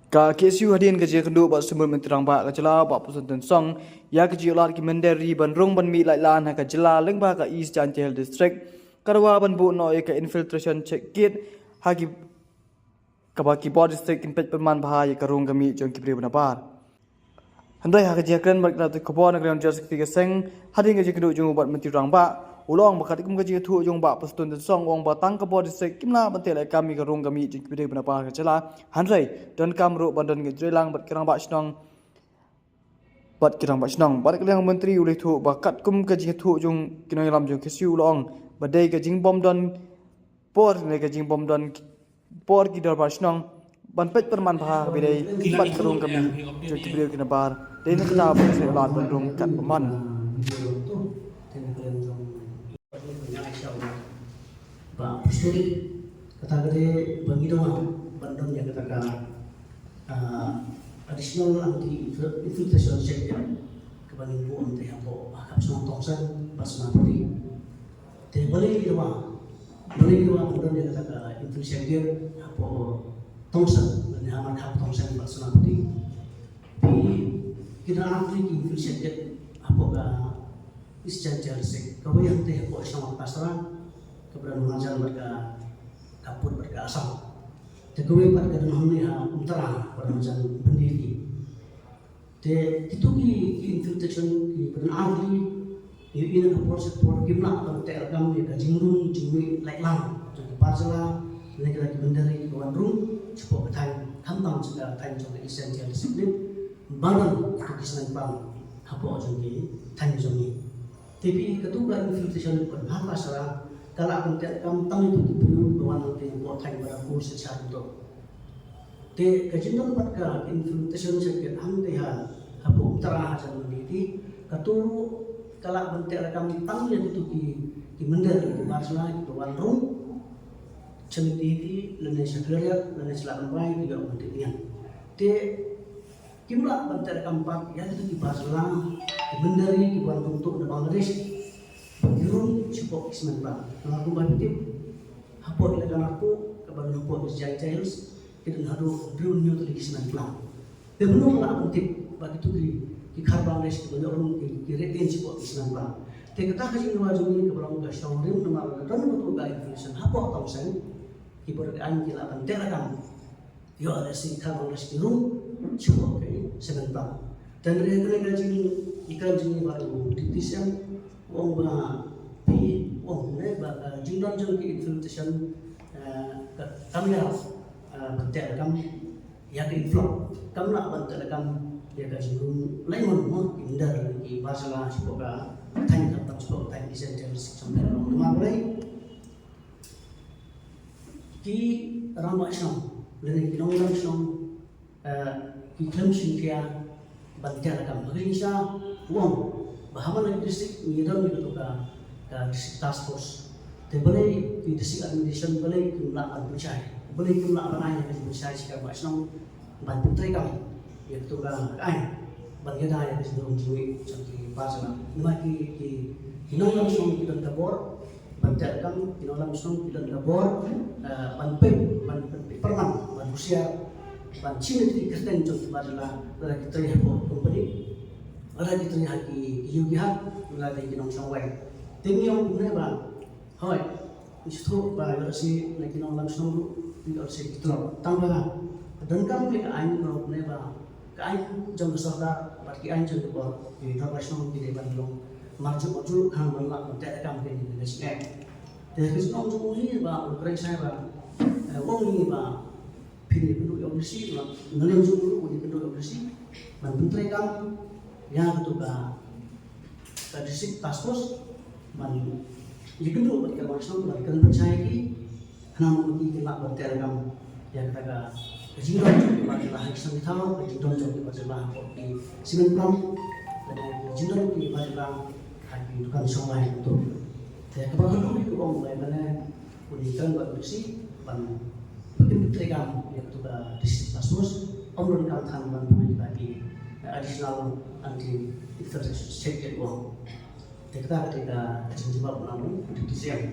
Ka KSU hadian kerja kenduk buat sumber menterang ba ka jela ba pusan ten song ya kerja ular ki menderi ban rong ban mi lai lan ha ka jela leng ba ka East Janjel district karwa ban bu no ka infiltration check kit ha ki ka ba ki bod district in pet perman ba ya ka rong ka mi jong ki bre bana par handai ha kerja kren bar ka ko bon ka jas ki ka seng hadian kerja kenduk jong buat menterang ba ulong ba ka kum kerja thu jong ba pusan ten song ong ba tang ka bod district kimla ban te lai kami ka rong ka mi jong ki bre bana par ka jela handai don kam ro ban don ngi lang bat kerang ba snong bat kirang ba snong bat kerang menteri ulih thu ba kat kum ka jing thu jong kinoi lam jong KSU long ba dei ka jing bom don por ne ka jing bom don por ki dor ba snong ban pet perman pha bi dei bat kerong kami jong ki bre kina bar dei ne ta ba se lat ban rong kat man Pak Pusturi kata gede bagi doang bandung yang kata additional anti infiltration check kebanyakan buang teh apa akap semua tongsan pas nanti teh boleh doang bandung yang kata infiltration dia apa tongsan dan aman akap tongsan pas nanti di kita anti infiltration dia apa ka isjajar sek kau yang teh apa sama pasaran keberadaan mengajar mereka kapur mereka asal teguwe pada kadang ni ha utara pada macam pendiri itu ki infiltration ki pada ahli ini kapur sektor kimna atau terkam di jingrum jingwe like lang jadi pasala ini lagi bendari kawan rum cukup ketai kambang juga ketai contoh essential disiplin barang kekisan bang apa jadi tanya jadi tapi ketua infiltration pada apa salah kalau aku tidak kamu itu diburu bawa nanti buat kain beraku secara itu. Di kecintaan pada infiltration sekit anda ya, apa utara hasil meniti. Katuru kalau aku tidak kamu tahu itu di mender di Barcelona di bawa room, ceniti lene sekalian lene selatan baik juga menitinya. Di kimla bentar keempat ya itu di Barcelona di mender di bawa untuk di Bangladesh. Birun cukup isman bang. Aku bantu apa ilakan aku kepada lupa berjaya jahils kita haru birun nyu tadi isman bang. Bebenung lah penting bagi tu di karbang des kepada orang di retin cukup isman bang. Kita kasih dua juni kepada orang gasong rim nomor dan betul gaya inflation apa tahu saya ibarat anjing akan terakam. Yo ada si karbang des birun cukup isman bang. Dan mereka gaji ikan jini baru ditisam wong ba pi wong ne ba jingdon jong ki infiltration kami ya bentek kam ya ki inflow kam nak bentek kam ya ka jingdon lain mo indar ki basala sipoka tan kam tam sipoka tan essential sampai long ma boleh ki rama sham lene ki long sham ki klem shinkia bentek kam bagisa wong Bahaman district menyedang itu ka district task force. Boleh di district administration boleh kumla bercaya, boleh kumla apa yang bercaya jika macam bantu mereka. Iaitu ka bagaimana yang disebut jui seperti pasal. Maki hinong langsung kita kabor, bantai kami hinong langsung kita kabor, banpem perman, manusia, bancin itu kerja untuk pasal lagi terlihat company. Ada di tengah ki yugihat lagi kinong sawai temi yang punya bang hoi itu bah si lagi kinong langsung di si itu tambah dan kami ke ain kalau punya bang ke ain jam besar bagi ain jam dua di dalam langsung di depan long maju kan melak tidak kami di sini dari kisah orang ini bang orang saya bang orang ini bang pilih penduduk yang bersih bang ngeleng dulu di penduduk yang bersih bang menteri kami yang itu ke district task force man jika dulu mereka langsung mereka percaya ki nama kita nak berteragam yang kata kejidon juga masalah hisan tahu kejidon juga masalah di simen pram dan kejidon juga masalah hati bukan semua itu ya kebanyakan dulu itu orang mana unikan buat bersih ban begitu teragam yang itu ke district task force orang kan bantu bagi additional anti infiltration check uang. Kita ketika jumpa penamung di siang